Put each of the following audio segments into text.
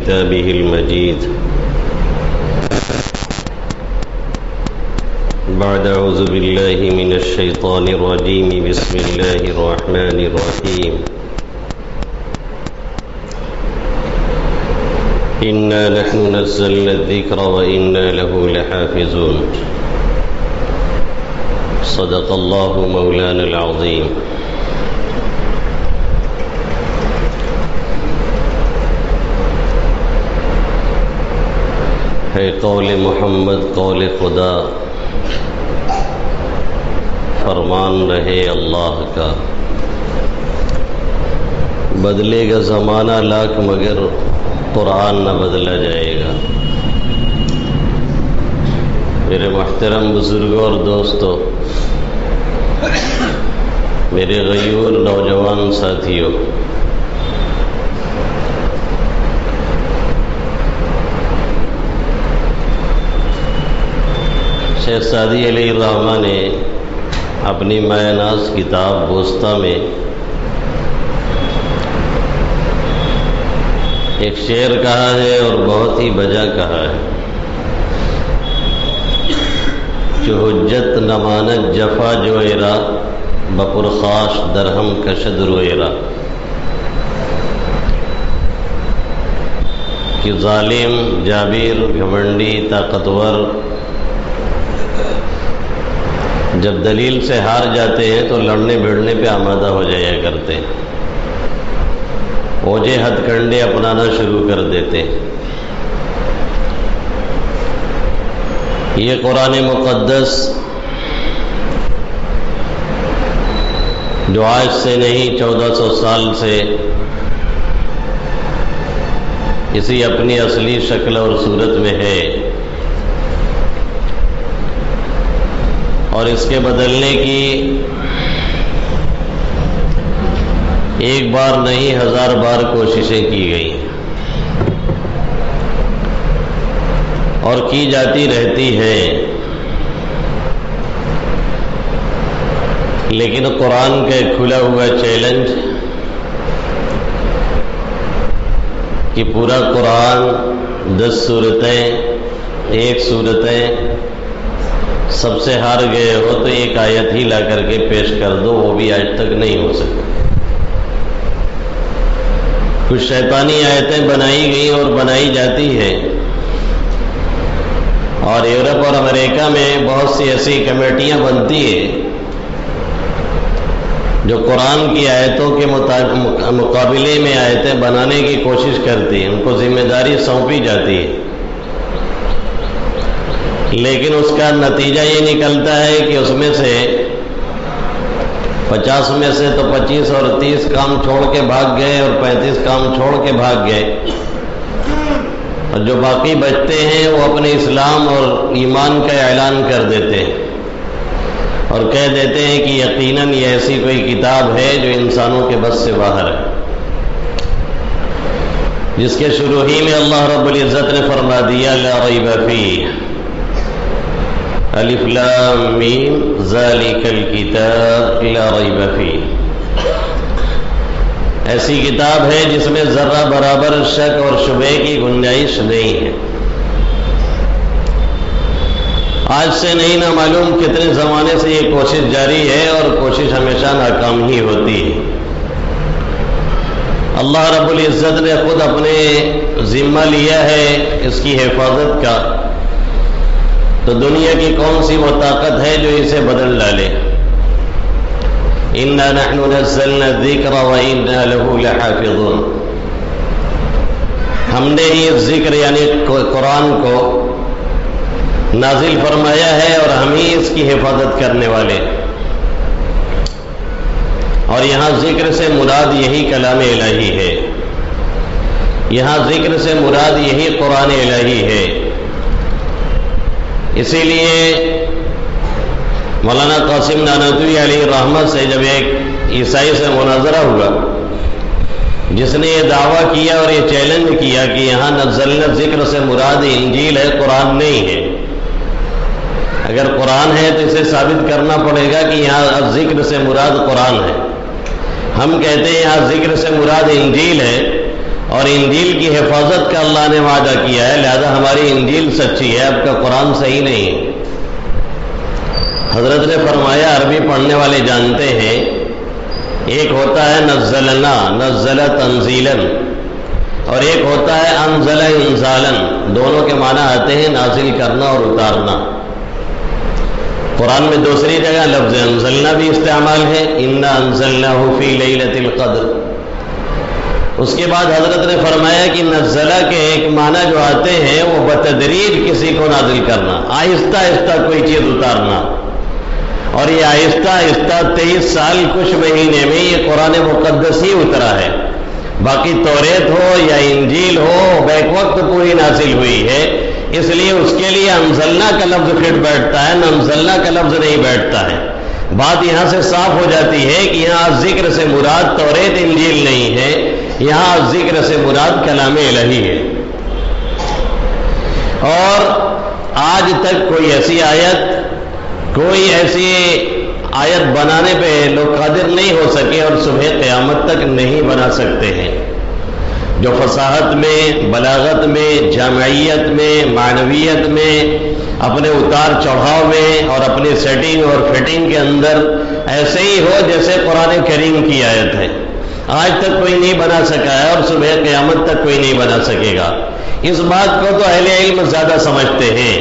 كتابه المجيد. بعد أعوذ بالله من الشيطان الرجيم. بسم الله الرحمن الرحيم. إنا نحن نزلنا الذكر وإنا له لحافظون. صدق الله مولانا العظيم. ہے قول محمد قول خدا، فرمان رہے اللہ کا. بدلے گا زمانہ لاکھ مگر قرآن نہ بدلا جائے گا. میرے محترم بزرگوں اور دوستوں، میرے غیور نوجوان ساتھیوں، شیخ سعدی علیہ الرحمہ نے اپنی مایہ ناز کتاب بوسطہ میں ایک شعر کہا ہے اور بہت ہی بجا کہا ہے کہ حجت نمانت جفا جویرا بپرخاش درہم کشد رویرا. کہ ظالم، جابر، گھمنڈی، طاقتور جب دلیل سے ہار جاتے ہیں تو لڑنے بھیڑنے پہ آمادہ ہو جایا کرتے ہیں، اوجھے ہتھ کنڈے اپنانا شروع کر دیتے. یہ قرآن مقدس جو آج سے نہیں 1400 سال سے اسی اپنی اصلی شکل اور صورت میں ہے، اور اس کے بدلنے کی ایک بار نہیں 1000 بار کوششیں کی گئی اور کی جاتی رہتی ہیں. لیکن قرآن کا ایک کھلا ہوا چیلنج کہ پورا قرآن 10 صورتیں، 1 صورتیں سب سے ہار گئے ہو تو ایک آیت ہی لا کر کے پیش کر دو، وہ بھی آج تک نہیں ہو سکا. کچھ شیطانی آیتیں بنائی گئی اور بنائی جاتی ہیں، اور یورپ اور امریکہ میں بہت سی ایسی کمیٹیاں بنتی ہیں جو قرآن کی آیتوں کے مقابلے میں آیتیں بنانے کی کوشش کرتی ہیں. ان کو ذمہ داری سونپی جاتی ہے، لیکن اس کا نتیجہ یہ نکلتا ہے کہ اس میں سے 50 میں سے تو 25 اور 30 کام چھوڑ کے بھاگ گئے اور 35 کام چھوڑ کے بھاگ گئے، اور جو باقی بچتے ہیں وہ اپنے اسلام اور ایمان کا اعلان کر دیتے ہیں اور کہہ دیتے ہیں کہ یقیناً یہ ایسی کوئی کتاب ہے جو انسانوں کے بس سے باہر ہے، جس کے شروع ہی میں اللہ رب العزت نے فرما دیا لا ریب فیہ الف لام میم ذالک الکتاب لا ریب فیہ. ایسی کتاب ہے جس میں ذرہ برابر شک اور شبہ کی گنجائش نہیں ہے. آج سے نہیں نہ معلوم کتنے زمانے سے یہ کوشش جاری ہے، اور کوشش ہمیشہ ناکام ہی ہوتی ہے. اللہ رب العزت نے خود اپنے ذمہ لیا ہے اس کی حفاظت کا، تو دنیا کی کون سی وہ طاقت ہے جو اسے بدل ڈالے. اِنَّا نَحْنُ نَزَّلْنَا الذِّكْرَ وَإِنَّا لَهُ لَحَافِظُونَ. ہم نے ہی ذکر یعنی قرآن کو نازل فرمایا ہے اور ہم ہی اس کی حفاظت کرنے والے. اور یہاں ذکر سے مراد یہی کلام الہی ہے، یہاں ذکر سے مراد یہی قرآن الہی ہے. اسی لیے مولانا قاسم نانوتوی علیہ الرحمہ سے جب ایک عیسائی سے مناظرہ ہوا جس نے یہ دعویٰ کیا اور یہ چیلنج کیا کہ یہاں نزلنا ذکر سے مراد انجیل ہے، قرآن نہیں ہے، اگر قرآن ہے تو اسے ثابت کرنا پڑے گا کہ یہاں ذکر سے مراد قرآن ہے. ہم کہتے ہیں یہاں ذکر سے مراد انجیل ہے، اور انجیل کی حفاظت کا اللہ نے وعدہ کیا ہے، لہذا ہماری انجیل سچی ہے، آپ کا قرآن صحیح نہیں ہے۔ حضرت نے فرمایا، عربی پڑھنے والے جانتے ہیں، ایک ہوتا ہے نزلنا، نزل تنزیلاً، اور ایک ہوتا ہے انزل انزالاً، دونوں کے معنی آتے ہیں نازل کرنا اور اتارنا۔ قرآن میں دوسری جگہ لفظ انزلنا بھی استعمال ہے، انا انزلناہ فی لیلۃ القدر۔ اس کے بعد حضرت نے فرمایا کہ نزلہ کے ایک معنی جو آتے ہیں وہ بتدریج کسی کو نازل کرنا، آہستہ آہستہ کوئی چیز اتارنا، اور یہ آہستہ آہستہ 23 سال کچھ مہینے میں یہ قرآن مقدس ہی اترا ہے۔ باقی توریت ہو یا انجیل ہو بیک وقت پوری نازل ہوئی ہے، اس لیے اس کے لیے انزلنا کا لفظ فٹ بیٹھتا ہے، ننزلنا کا لفظ نہیں بیٹھتا ہے۔ بات یہاں سے صاف ہو جاتی ہے کہ یہاں ذکر سے مراد توریت انجیل نہیں ہے، یہاں ذکر سے مراد کلام الہی ہے۔ اور آج تک کوئی ایسی آیت بنانے پہ لوگ قادر نہیں ہو سکے اور صبح قیامت تک نہیں بنا سکتے ہیں، جو فصاحت میں، بلاغت میں، جامعیت میں، معنویت میں، اپنے اتار چڑھاؤ میں اور اپنی سیٹنگ اور فٹنگ کے اندر ایسے ہی ہو جیسے قرآن کریم کی آیت ہے، آج تک کوئی نہیں بنا سکا ہے اور صبح قیامت تک کوئی نہیں بنا سکے گا۔ اس بات کو تو اہل علم زیادہ سمجھتے ہیں،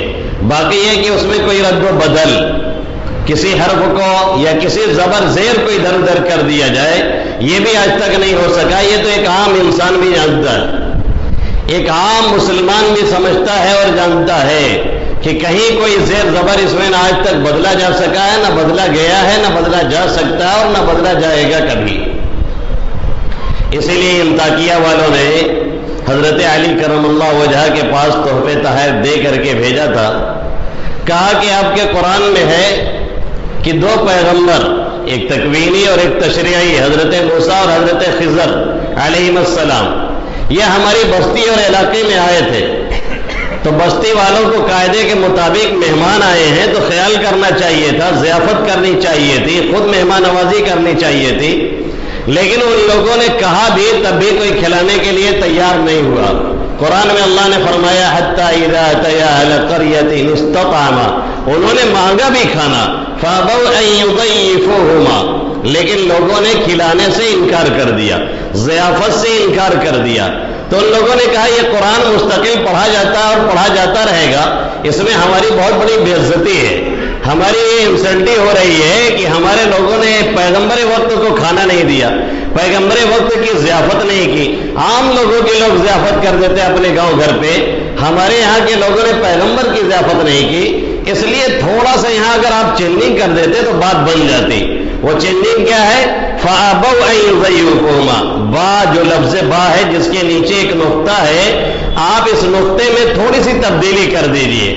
باقی یہ کہ اس میں کوئی رد و بدل، کسی حرف کو یا کسی زبر زیر کو ادھر ادھر کر دیا جائے، یہ بھی آج تک نہیں ہو سکا۔ یہ تو ایک عام انسان بھی جانتا ہے، ایک عام مسلمان بھی سمجھتا ہے اور جانتا ہے کہ کہیں کوئی زیر زبر اس میں نہ آج تک بدلا جا سکا ہے، نہ بدلا گیا ہے، نہ بدلا جا سکتا ہے اور نہ بدلا جائے گا کبھی۔ اسی لیے انطاکیہ والوں نے حضرت علی کرم اللہ وجہہ کے پاس تحفے تحائف دے کر کے بھیجا تھا، کہا کہ آپ کے قرآن میں ہے کہ 2 پیغمبر، ایک تکوینی اور ایک تشریعی، حضرت موسیٰ اور حضرت خضر علیہم السلام، یہ ہماری بستی اور علاقے میں آئے تھے، تو بستی والوں کو قاعدے کے مطابق مہمان آئے ہیں تو خیال کرنا چاہیے تھا، ضیافت کرنی چاہیے تھی، خود مہمان نوازی کرنی چاہیے تھی، لیکن ان لوگوں نے کہا بھی تب بھی کوئی کھلانے کے لیے تیار نہیں ہوا۔ قرآن میں اللہ نے فرمایا حتی اذا اتیا اہل قریۃ استطعما، انہوں نے مانگا بھی کھانا، فابوا ان یضیفوہما، لیکن لوگوں نے کھلانے سے انکار کر دیا، ضیافت سے انکار کر دیا۔ تو ان لوگوں نے کہا یہ قرآن مستقل پڑھا جاتا ہے اور پڑھا جاتا رہے گا، اس میں ہماری بہت بڑی بے عزتی ہے، ہماری یہ انسلٹی ہو رہی ہے کہ ہمارے لوگوں نے پیغمبر وقت کو کھانا نہیں دیا، پیغمبر وقت کی ضیافت نہیں کی۔ عام لوگوں کے لوگ ضیافت کر دیتے اپنے گاؤں گھر پہ، ہمارے یہاں کے لوگوں نے پیغمبر کی ضیافت نہیں کی، اس لیے تھوڑا سا یہاں اگر آپ چینجنگ کر دیتے تو بات بن جاتی۔ وہ چینجنگ کیا ہے؟ فَأَبَوْا أَن يُضَيِّفُوهُمَا، با جو لفظ با ہے جس کے نیچے ایک نقطہ ہے، آپ اس نقطے میں تھوڑی سی تبدیلی کر دیجئے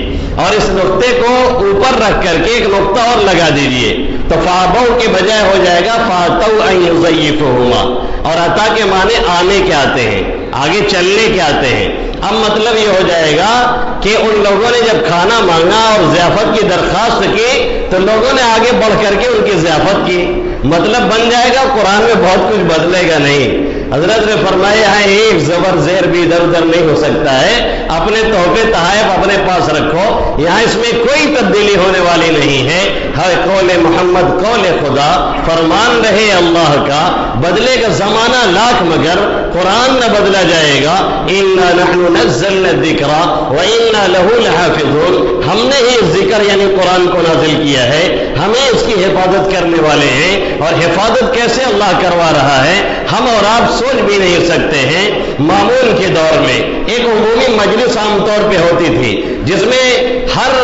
اور اس نقطے کو اوپر رکھ کر کے ایک نقطہ اور لگا دیجئے، تو فَأَبَوْا کے بجائے ہو جائے گا فَأَتَوْا أَن يُضَيِّفُوهُمَا، اور عطا کے معنی آنے کے آتے ہیں، آگے چلنے کے آتے ہیں۔ اب مطلب یہ ہو جائے گا کہ ان لوگوں نے جب کھانا مانگا اور ضیافت کی درخواست کی تو لوگوں نے آگے بڑھ کر کے ان کی ضیافت کی، مطلب بن جائے گا قرآن میں بہت کچھ بدلے گا نہیں۔ حضرت نے فرمایا ہے ایک زبر زیر بھی ادھر ادھر نہیں ہو سکتا ہے، اپنے تحفے تحائف اپنے پاس رکھو، یہاں اس میں کوئی تبدیلی ہونے والی نہیں ہے۔ ہر قول محمد قول خدا، فرمان رہے اللہ کا، بدلے کا زمانہ لاکھ مگر قرآن نہ بدلا جائے گا۔ اِنَّا نَحْنُ نَزَّلْنَا الذِّكْرَ وَإِنَّا لَهُ لَحَافِظُونَ، ہم نے ہی ذکر یعنی قرآن کو نازل کیا ہے، ہمیں اس کی حفاظت کرنے والے ہیں، اور حفاظت کیسے اللہ کروا رہا ہے ہم اور آپ سوچ بھی نہیں سکتے ہیں۔ معمول کے دور میں ایک عمومی مجلس عام طور پہ ہوتی تھی جس میں ہر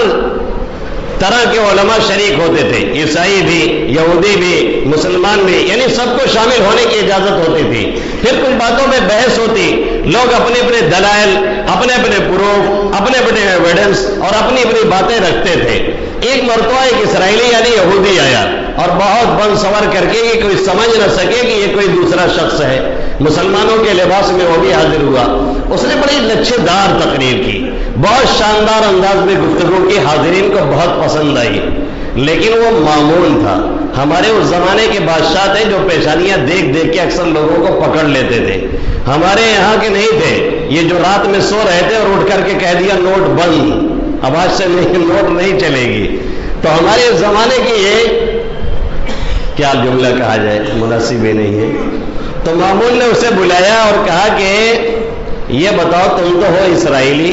طرح کے علماء شریک ہوتے تھے، عیسائی بھی، یہودی بھی، مسلمان بھی، یعنی سب کو شامل ہونے کی اجازت ہوتی تھی۔ پھر کچھ باتوں میں بحث ہوتی، لوگ اپنے اپنے دلائل، اپنے اپنے پروف، اپنے اپنے ایویڈنس اور اپنی اپنی باتیں رکھتے تھے۔ ایک مرتبہ ایک اسرائیلی یعنی یہودی آیا اور بہت بن سور کر کے کہ کوئی سمجھ نہ سکے کہ یہ کوئی دوسرا شخص ہے، مسلمانوں کے لباس میں وہ بھی حاضر ہوا۔ اس نے بڑی لچھے دار تقریر کی، بہت شاندار انداز میں گفتگو کی، حاضرین کو بہت پسند آئی، لیکن وہ مامون تھا، ہمارے اس زمانے کے بادشاہ تھے جو پیشانیاں دیکھ دیکھ کے اکثر لوگوں کو پکڑ لیتے تھے. ہمارے یہاں کے نہیں تھے. یہ جو رات میں سو رہے تھے اور اٹھ کر کے کہہ دیا نوٹ بند، اب آج سے نہیں، نوٹ نہیں چلے گی. تو ہمارے اس زمانے کی یہ کیا جملہ کہا جائے، مناسب ہی نہیں ہے. تو مامون نے اسے بلایا اور کہا کہ یہ بتاؤ تم تو ہو اسرائیلی؟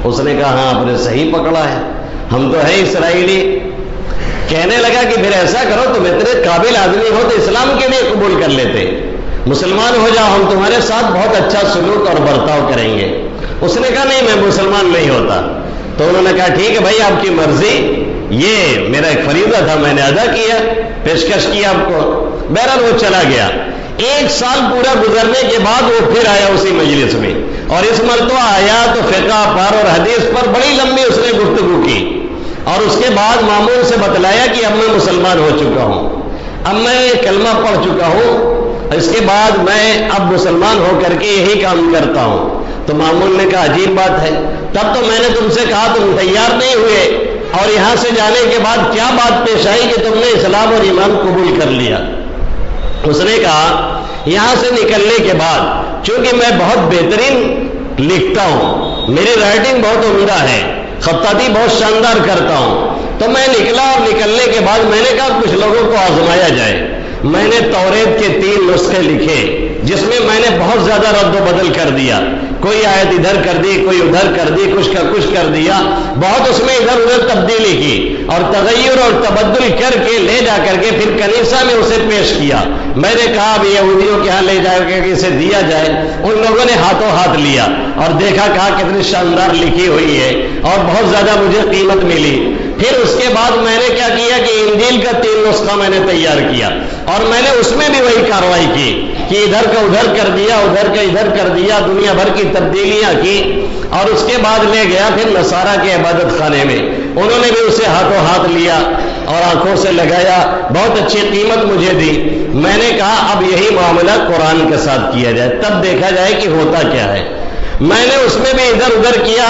اس نے کہا ہاں آپ نے صحیح پکڑا ہے، ہم تو ہیں اسرائیلی. کہنے لگا کہ پھر ایسا کرو، تم اتنے قابل آدمی ہو تو اسلام کے لیے قبول کر لیتے، مسلمان ہو جاؤ، ہم تمہارے ساتھ بہت اچھا سلوک اور برتاؤ کریں گے. اس نے کہا نہیں، میں مسلمان نہیں ہوتا. تو انہوں نے کہا ٹھیک ہے بھائی آپ کی مرضی، یہ میرا ایک فریضہ تھا میں نے ادا کیا، پیشکش کی آپ کو. بہرحال وہ چلا گیا. 1 سال پورا گزرنے کے بعد وہ پھر آیا اسی مجلس میں، اور اس مرتبہ آیا تو فقہ پر اور حدیث پر بڑی لمبی اس نے گفتگو کی. اور اس کے بعد مامون سے بتلایا کہ اب میں مسلمان ہو چکا ہوں، اب میں کلمہ پڑھ چکا ہوں، اس کے بعد میں اب مسلمان ہو کر کے یہی کام کرتا ہوں. تو مامون نے کہا عجیب بات ہے، تب تو میں نے تم سے کہا تم تیار نہیں ہوئے، اور یہاں سے جانے کے بعد کیا بات پیش آئی کہ تم نے اسلام اور ایمان قبول کر لیا؟ اس نے کہا یہاں سے نکلنے کے بعد چونکہ میں بہت بہترین لکھتا ہوں، میری رائٹنگ بہت عمدہ ہے، خطاطی بہت شاندار کرتا ہوں، تو میں نکلا اور نکلنے کے بعد میں نے کہا کچھ لوگوں کو آزمایا جائے. میں نے توریت کے 3 نسخے لکھے جس میں میں نے بہت زیادہ رد و بدل کر دیا، کوئی آیت ادھر کر دی، کوئی ادھر کر دی، کچھ کا کچھ کر دیا، بہت اس میں ادھر ادھر تبدیلی کی اور تغیر اور تبدل کر کے لے جا کر کے پھر کنیسہ میں اسے پیش کیا. میں نے کہا اب یہودیوں کے ہاں لے جا کر کے اسے دیا جائے. ان لوگوں نے ہاتھوں ہاتھ لیا اور دیکھا، کہا کتنی شاندار لکھی ہوئی ہے اور بہت زیادہ مجھے قیمت ملی. پھر اس کے بعد میں نے کیا کیا کہ انجیل کا 3 نسخہ میں نے تیار کیا اور میں نے اس میں بھی وہی کاروائی کی کہ ادھر کا ادھر کر دیا، ادھر کا ادھر کر دیا، دنیا بھر کی تبدیلیاں کی. اور اس کے بعد لے گیا پھر نصارہ کے عبادت خانے میں، انہوں نے بھی اسے ہاتھوں ہاتھ لیا اور آنکھوں سے لگایا، بہت اچھی قیمت مجھے دی. میں نے کہا اب یہی معاملہ قرآن کے ساتھ کیا جائے، تب دیکھا جائے کہ ہوتا کیا ہے. میں نے اس میں بھی ادھر ادھر کیا،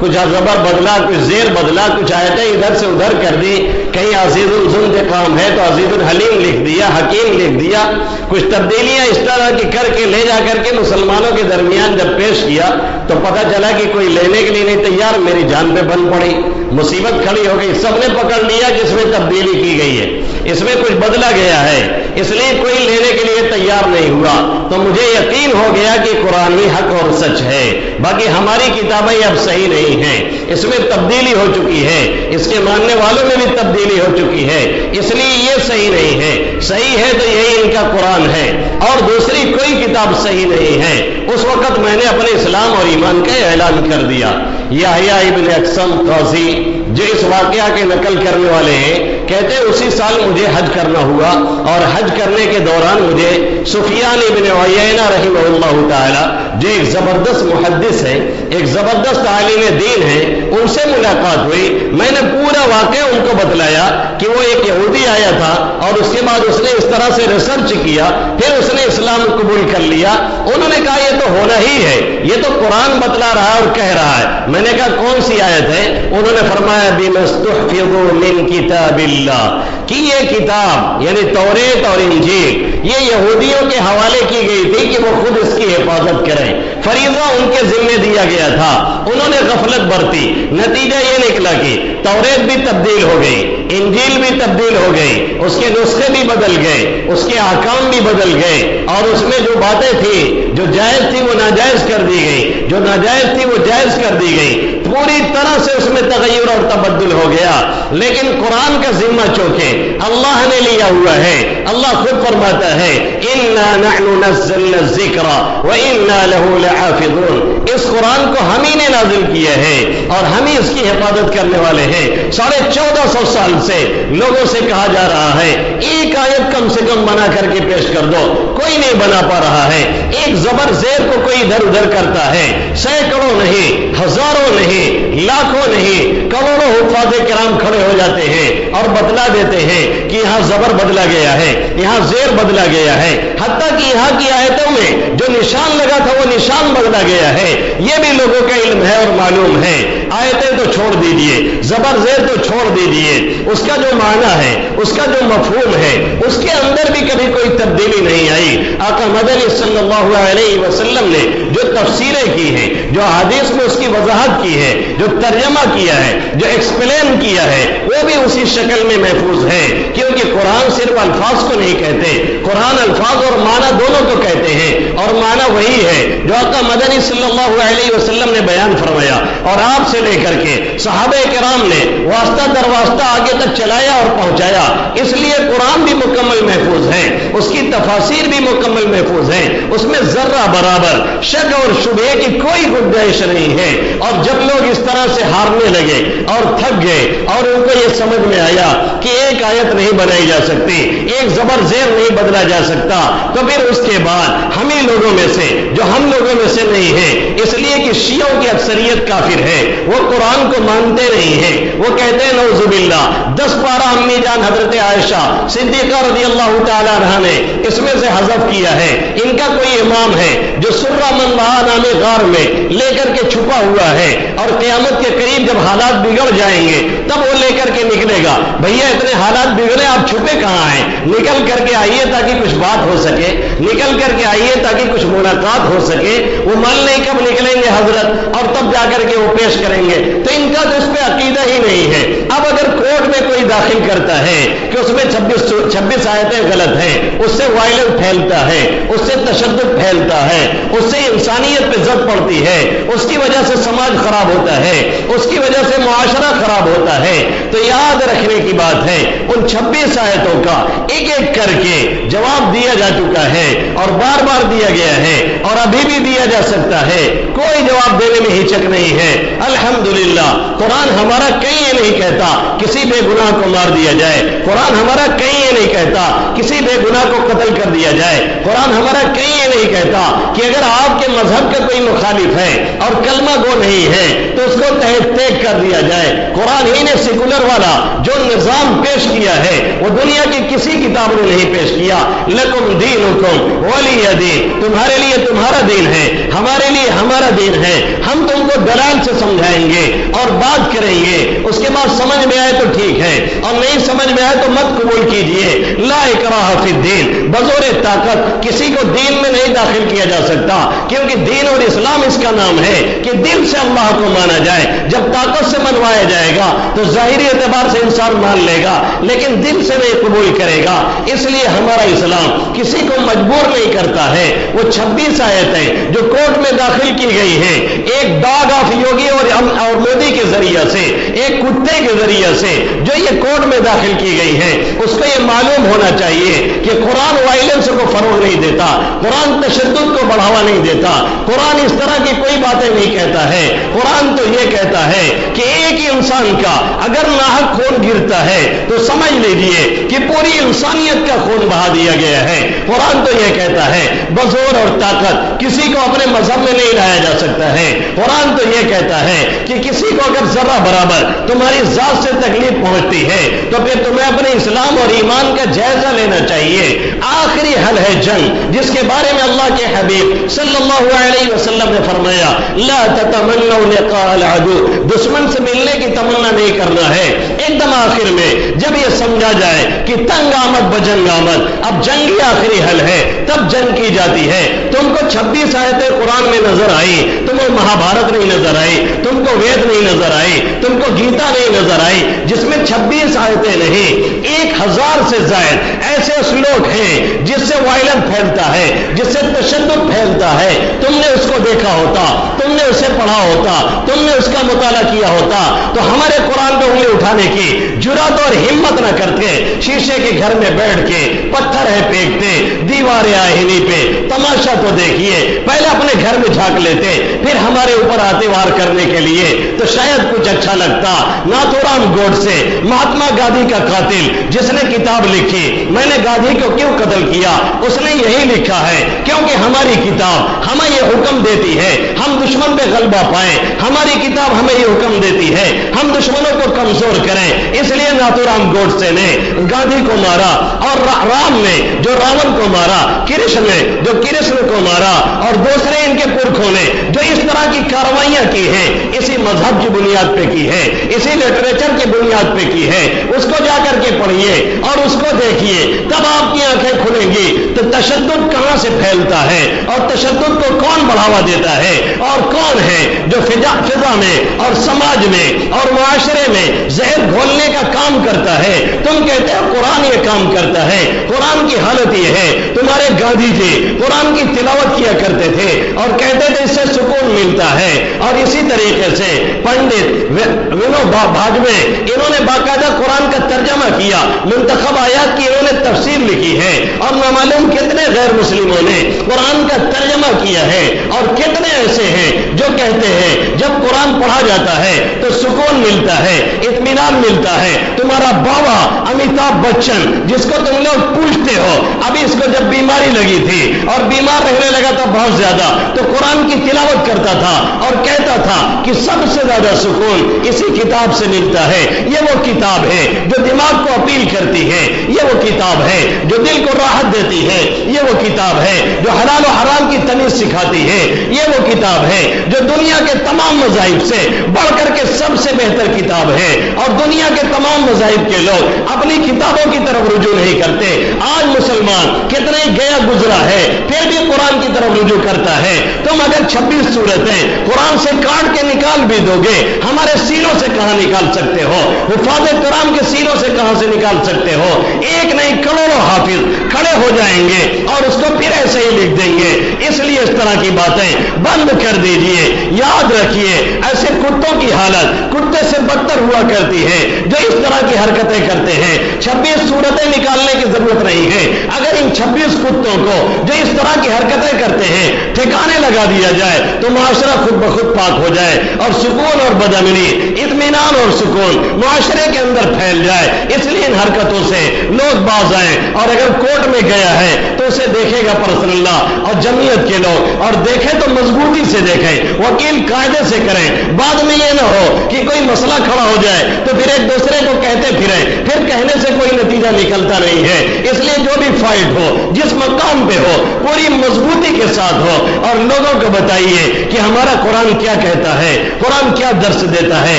کچھ زبر بدلا، کچھ زیر بدلا، کچھ آیتیں ادھر سے ادھر کر دی. کہیں عزیز الانتقام ہے تو عزیز الحلیم لکھ دیا، حکیم لکھ دیا. کچھ تبدیلیاں اس طرح کی کر کے لے جا کر کے مسلمانوں کے درمیان جب پیش کیا تو پتہ چلا کہ کوئی لینے کے لیے نہیں تیار. میری جان پہ بن پڑی، مصیبت کھڑی ہو گئی. سب نے پکڑ لیا کہ اس میں تبدیلی کی گئی ہے، اس میں کچھ بدلا گیا ہے، اس لیے کوئی لینے کے لیے تیار نہیں ہوا. تو مجھے یقین ہو گیا کہ قرآن ہی حق اور سچ ہے، باقی ہماری کتابیں اب صحیح نہیں ہیں، اس میں تبدیلی ہو چکی ہے، اس کے ماننے والوں میں بھی تبدیلی ہو چکی ہے، اس لیے یہ صحیح نہیں ہے. صحیح ہے تو یہی ان کا قرآن ہے اور دوسری کوئی کتاب صحیح نہیں ہے. اس وقت میں نے اپنے اسلام اور ایمان کا اعلان کر دیا. یحییٰ ابن اقسم قاضی جو اس واقعہ کے نقل کرنے والے ہیں، کہتے اسی سال مجھے حج کرنا ہوا اور حج کرنے کے دوران مجھے سفیان ابن عیینہ رحمہ اللہ تعالی جو ایک زبردست محدث ہے، ایک زبردست عالم دین ہے، ان سے ملاقات ہوئی. میں نے پورا واقعہ ان کو بتلایا کہ وہ ایک یہودی آیا تھا اور اس کے بعد اس نے اس طرح سے ریسرچ کیا، پھر اس نے اسلام قبول کر لیا. انہوں نے کہا یہ تو ہونا ہی ہے، یہ تو قرآن بتلا رہا ہے اور کہہ رہا ہے. میں نے کہا کون سی آیت ہے؟ انہوں نے فرمایا بِمَسْتُحْفِظُوا مِنْ كِتَابِ اللَّهِ کہ یہ کتاب یعنی توریت اور انجیل یہ یہودیوں کے حوالے کی گئی تھی کہ وہ خود اس کی حفاظت کریں، فریضہ ان کے ذمہ دیا گیا تھا. انہوں نے غفلت برتی، نتیجہ یہ نکلا کہ توریت بھی تبدیل ہو گئی، انجیل بھی تبدیل ہو گئی، اس کے نسخے بھی بدل گئے، اس کے احکام بھی بدل گئے، اور اس میں جو باتیں تھیں جو جائز تھی وہ ناجائز کر دی گئی، جو ناجائز تھی وہ جائز کر دی گئی. پوری طرح سے اس میں تغیر اور تبدل ہو گیا. لیکن قرآن کا ذمہ چونکہ اللہ نے لیا ہوا ہے، اللہ خود فرماتا ہے اِنَّا نَحْنُ نَزَّلْنَا الذِّكْرَ وَإِنَّا لَهُ لَحَافِظُونَ. اس قرآن کو ہم ہی نے نازل کیا ہے اور ہم ہی اس کی حفاظت کرنے والے ہیں. 1450 سال سے لوگوں سے کہا جا رہا ہے ایک آیت کم سے کم بنا کر کے پیش کر دو، کوئی نہیں بنا پا رہا ہے. ایک زبر زیر کو کوئی ادھر ادھر کرتا ہے، سینکڑوں نہیں، ہزاروں نہیں، لاکھوں نہیں، کروڑوں حفاظ کرام کھڑے ہو جاتے ہیں اور بتلا دیتے ہیں کہ یہاں زبر بدلا گیا ہے، یہاں زیر بدلا گیا ہے، حتیٰ کہ یہاں کی آیتوں میں جو نشان لگا تھا وہ نشان بدلا گیا ہے. یہ بھی لوگوں کا علم ہے اور معلوم ہے. آیتیں تو چھوڑ دیجئے، زبر زیر تو چھوڑ دیجئے، اس کا جو معنی ہے، اس کا جو مفہوم ہے، اس کے اندر بھی کبھی کوئی تبدیلی نہیں آئی۔ آقا مدنی صلی اللہ علیہ وسلم نے جو تفسیریں کی ہیں، جو حدیث میں اس کی وضاحت کی ہے، جو ترجمہ کیا ہے، جو ایکسپلین کیا ہے، وہ بھی اسی شکل میں محفوظ ہے، کیونکہ قرآن صرف الفاظ کو نہیں کہتے، قرآن الفاظ اور معنی دونوں کو کہتے ہیں، اور معنی وہی ہے جو آقا مدنی صلی اللہ علیہ وسلم نے بیان فرمایا، اور آپ سے لے کر کے صحابہ کرام نے واسطہ در واسطہ آگے تک چلایا اور پہنچایا۔ اس لیے قرآن بھی مکمل محفوظ ہے، اس کی تفاسیر بھی مکمل محفوظ ہے، اس میں ذرہ برابر شک اور شبہے کی کوئی گنجائش نہیں ہے۔ اور جب لوگ اس طرح سے ہارنے لگے اور تھک گئے اور ان کو یہ سمجھ میں آیا کہ ایک آیت نہیں بنائی جا سکتی، ایک زبر زیر نہیں بدلا جا سکتا، تو پھر اس کے بعد ہم ہی لوگوں میں سے جو ہم لوگوں میں سے نہیں ہیں، اس لیے کہ شیعوں کی اکثریت کافر ہے، وہ قرآن کو مانتے نہیں ہیں، وہ کہتے ہیں نعوذ باللہ 10 پارہ امی جان حضرت عائشہ صدیقہ رضی اللہ تعالی عنہا نے اس میں سے حذف کیا ہے۔ ان کا کوئی امام ہے جو سرہ من وہا نام غار میں لے کر کے چھپا ہوا ہے، اور قیامت کے قریب جب حالات بگڑ جائیں گے تب وہ لے کر کے نکلے گا۔ بھیا اتنے حالات بگڑے، آپ چھپے کہاں ہیں؟ نکل کر کے آئیے تاکہ کچھ بات ہو سکے، نکل کر کے آئیے تاکہ کچھ ملاقات ہو سکے۔ وہ مان نہیں کب نکلیں گے حضرت، اور تب جا کر کے وہ پیش کریں گے، تو ان کا تو اس پہ عقیدہ ہی نہیں ہے۔ اب اگر کورٹ میں کوئی داخل کرتا ہے کہ اس میں 26 آیتیں غلط ہیں، اس سے وائلنس پھیلتا ہے، اس سے تشدد پھیلتا ہے، اس سے انسانیت پہ زد پڑتی ہے، اس کی وجہ سے سماج خراب ہوتا ہے، اس کی وجہ سے معاشرہ خراب ہوتا ہے، تو یاد رکھنے کی بات ہے ان 26 آیتوں کا ایک ایک کر کے جواب دیا جا چکا ہے، اور بار بار دیا گیا ہے، اور ابھی بھی دیا جا سکتا ہے، کوئی جواب دینے میں ہچک نہیں ہے۔ الحمدللہ قرآن ہمارا کہیں یہ نہیں کہتا کسی بے گناہ کو مار دیا جائے، قرآن ہمارا کہیں یہ نہیں کہتا کسی بے گناہ کو قتل کر دیا جائے، قرآن ہمارا کہیں یہ نہیں کہتا کہ اگر آپ کے مذہب کا کوئی مخالف ہے اور کلمہ گو نہیں ہے تو اس کو تحت تیگ کر دیا جائے۔ قرآن ہی نے سیکولر والا جو نظام پیش کیا ہے وہ دنیا کی کسی کتاب نے نہیں پیش کیا۔ لکم دینکم ولی دین، تمہارے لیے تمہارا دین ہے، ہمارے لیے ہمارا دین ہے۔ ہم تم کو دلائل سے سمجھائیں گے اور بات کریں گے، اس کے بعد سمجھ میں آئے تو ٹھیک ہے، اور نہیں سمجھ میں آئے تو مت قبول کیجئے۔ لا اکراہ فی الدین، بزور طاقت کسی کو دین میں نہیں داخل کیا جا سکتا، کیونکہ دین اور اسلام اس کا نام ہے کہ دل سے اللہ کو مانا جائے۔ جب طاقت سے منوایا جائے گا تو ظاہری اعتبار سے انسان مان لے گا، لیکن دل سے نہیں قبول کرے گا۔ اس لیے ہمارا اسلام کسی کو مجبور نہیں کرتا ہے۔ وہ 26 آیتیں جو کورٹ میں داخل کی گئی ہیں، ایک ڈاگ آف یوگی اور مودی کے ذریعہ سے، ایک کتے کے ذریعہ سے جو یہ کورٹ میں داخل کی گئی ہیں، اس کو یہ معلوم ہونا چاہیے کہ قرآن وائلنس کو فروغ نہیں دیتا، قرآن تشدد کو بڑھاوا نہیں دیتا، قرآن اس طرح کی کوئی باتیں نہیں کہتا ہے۔ قرآن تو یہ کہتا ہے کہ ایک ہی انسان کا اگر ناحق خون گرتا ہے تو سمجھ لیجئے کہ پوری انسانیت کا خون بہا دیا گیا ہے۔ قرآن تو یہ کہتا ہے بزور اور طاقت کسی کو اپنے مذہب میں نہیں لایا جا سکتا ہے۔ قرآن تو یہ کہتا ہے کہ کسی کو اگر ذرہ برابر تمہاری ذات سے تکلیف پہنچتی ہے تو پھر تمہیں اپنے اسلام اور ایمان کا جائزہ لینا چاہیے۔ آخری حل ہے جنگ، جس کے بارے میں اللہ کے حبیب صلی اللہ علیہ وسلم نے فرمایا لا تتمنوا لقاء العدو، دشمن سے ملنے کی تمنا نہیں کرنا ہے۔ ایک دم آخر میں جب یہ سمجھا جائے کہ تنگ آمد بجنگ آمد، اب جنگ ہی آخری حل ہے، تب جنگ کی جاتی ہے۔ تم کو 26 آیتیں قرآن میں نظر آئی، تمہیں مہابھارت نہیں نظر آئی، تم کو وید نہیں نظر آئی، تم کو گیتا نہیں نظر آئی، جس میں 26 آیتیں نہیں 1000 سے زائد ایسے اسلوک ہیں جس سے وائلنس پھیلتا ہے، جس سے تشدد پھیلتا ہے۔ تم نے اس کو دیکھا ہوتا، تم نے اسے پڑھا ہوتا، تم نے اس کا مطالعہ کیا ہوتا تو ہمارے قرآن پہ انگلی اٹھانے کی جرات اور ہمت نہ کرتے، شیشے کے گھر میں بیٹھ کے پتھر ہے پھینکتے، دیواریں آہنی پہ تماشا تو دیکھیے، پہلے اپنے گھر میں جھانک لیتے، پھر ہمارے اوپر آتے وار کرنے کے لیے تو شاید کچھ اچھا لگتا۔ ناتھورام گوڈسے، مہاتما گاندھی کا قاتل، جس نے کتاب لکھی میں نے گاندھی کو کیوں قتل کیا، اس نے یہی لکھا ہے کیونکہ ہماری کتاب ہمیں یہ حکم دیتی ہے ہم دشمن پہ غلبہ پائیں، ہماری کتاب ہمیں یہ حکم دیتی ہے ہم دشمنوں کو کمزور کریں. اس لیے ناتورام گوڈسے نے گاندھی کو مارا, اور رام نے جو راون کو مارا, کرشن نے جو کرشن کو مارا, اور دوسرے ان کے پرکھوں نے جو اس طرح کی کارروائیاں کی ہیں اسی مذہب کی بنیاد پہ کی ہے, اسی لٹریچر کی بنیاد پہ کی ہے. اس کو جا کر کے پڑھیے اور اس کو دیکھیے, تب آپ کی آنکھیں کھلیں گی. تو تشدد کہاں سے پھیلتا ہے اور تشدد کو کون بڑھاوا دیتا ہے, اور کون ہے جو فضا میں اور سماج میں اور معاشرے میں زہر گھولنے کا کام کرتا ہے. تم کہتے ہو قرآن یہ کام کرتا ہے. قرآن کی حالت یہ ہے, تمہارے گاندھی جی قرآن کی تلاوت کیا کرتے تھے اور کہتے تھے اس سے سکون ملتا ہے, اور اسی طریقے سے پنڈت ونوبا بھاگوے انہوں نے باقاعدہ قرآن کا ترجمہ کیا, منتخب آیات کی انہوں نے تفسیر لکھی ہے, اور نامعلوم کتنے غیر مسلموں نے قرآن کا ترجمہ کیا ہے, اور کتنے ایسے ہیں جو کہتے ہیں جب قرآن پڑھا جاتا ہے تو سکون ملتا ہے, اطمینان ملتا ہے. تمہارا بابا امیتابھ بچن جس کو تم لوگ پوچھتے ہو, ابھی اس کو جب بیماری لگی تھی اور بیمار رہنے لگا تھا بہت زیادہ, تو قرآن کی تلاوت کرتا تھا اور کہتا تھا کہ سب سے زیادہ سکون اسی کتاب سے ملتا ہے. یہ وہ کتاب ہے جو دماغ کو اپیل کرتی ہے, یہ وہ کتاب ہے جو دل کو راحت دیتی ہے, یہ وہ کتاب ہے جو حلال و حرام کی تمیز سکھاتی ہے, یہ وہ کتاب ہے جو دنیا کے تمام مذاہب سے بڑھ کر کے سب سے بہتر کتاب ہے, اور دنیا کے تمام مذاہب کے لوگ اپنی کتابوں کی طرف رجوع نہیں کرتے. آج مسلمان کتنا ہی گیا گزرا ہے پھر بھی قرآن کی طرف رجوع کرتا ہے. تم اگر 26 سورتیں قرآن سے کاٹ کے نکال بھی دو گے, ہمارے سینوں سے کہاں نکال سکتے ہو, حفاظ قرآن کے سینوں سے کہاں سے نکال سکتے ہو. ایک نہیں کروڑوں حافظ کھڑے ہو جائیں گے اور اس کو پھر ایسے ہی لکھ دیں گے. اس لیے اس طرح کی باتیں بند کر دیجئے. یاد رکھیے ایسے کتوں کی حالت کتے سے بدتر ہوا کرتی ہے جو اس طرح کی حرکتیں کرتے ہیں. 26 صورتیں نکالنے کی ضرورت نہیں ہے. اگر ان 26 کتوں کو جو اس طرح کی حرکتیں کرتے ہیں ٹھکانے لگا دیا جائے تو معاشرہ خود بخود پاک ہو جائے, اور سکون اور بدامنی, اطمینان اور سکون معاشرے کے اندر پھیل جائے. اس لیے ان حرکتوں سے لوگ باز آئیں, اور اگر کورٹ میں گیا ہے تو اسے دیکھے گا پرسنل لا اور جمعیت کے لوگ, اور دیکھیں تو مضبوطی سے دیکھیں, وکیل قاعدے سے کریں. بعد میں یہ نہ ہو کہ کوئی مسئلہ کھڑا ہو جائے تو پھر ایک دوسرے کو کہتے پھریں, پھر کہنے سے کوئی نتیجہ نکلتا نہیں ہے. اس لیے جو بھی فائٹ ہو جس مقام پہ ہو پوری مضبوطی کے ساتھ ہو, اور لوگوں کو بتائیے کہ ہمارا قرآن کیا کہتا ہے, قرآن کیا درس دیتا ہے.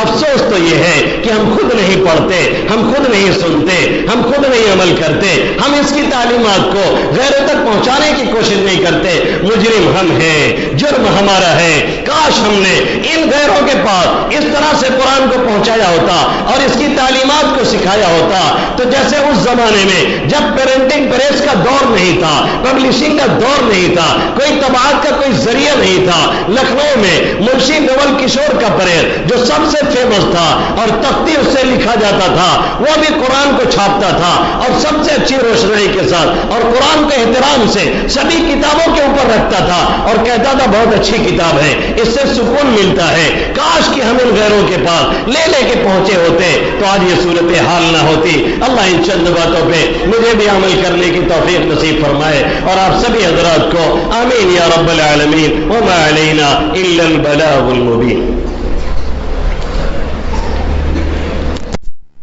افسوس تو یہ ہے کہ ہم خود نہیں پڑھتے, ہم خود نہیں سنتے, ہم خود نہیں عمل کرتے, ہم اس کی تعلیمات کو غیروں تک پہنچانے کی کوشش نہیں کرتے. مجرم ہم ہیں, جرم ہمارا ہے. کاش ہم نے ان غیروں کے پاس اس طرح سے قرآن کو پہنچایا ہوتا اور اس کی تعلیمات کو سکھایا ہوتا. تو جیسے اس زمانے میں جب پرنٹنگ پریس کا دور نہیں تھا, پبلشنگ کا دور نہیں تھا, کوئی طباعت کا کوئی ذریعہ نہیں تھا, لکھنؤ میں منشی نول کشور کا پریس جو سب سے فیمس تھا اور تختی اس سے لکھا جاتا تھا, وہ بھی قرآن کو چھاپتا تھا اور سب سے اچھی روشنائی کے ساتھ, اور قرآن کے احترام سے سبھی کتابوں کے اوپر رکھتا تھا اور کہتا تھا بہت اچھی کتاب ہے, اس سے سکون ملتا ہے. کاش کہ ہم ان غیروں کے پاس لے کے پہنچے ہوتے تو آج یہ صورت حال نہ ہوتی. اللہ ان چند باتوں پہ مجھے بھی عمل کرنے کی توفیق نصیب فرمائے, اور آپ سبھی حضرات کو آمین یا رب العالمین. وما علینا الا البلاغ المبین.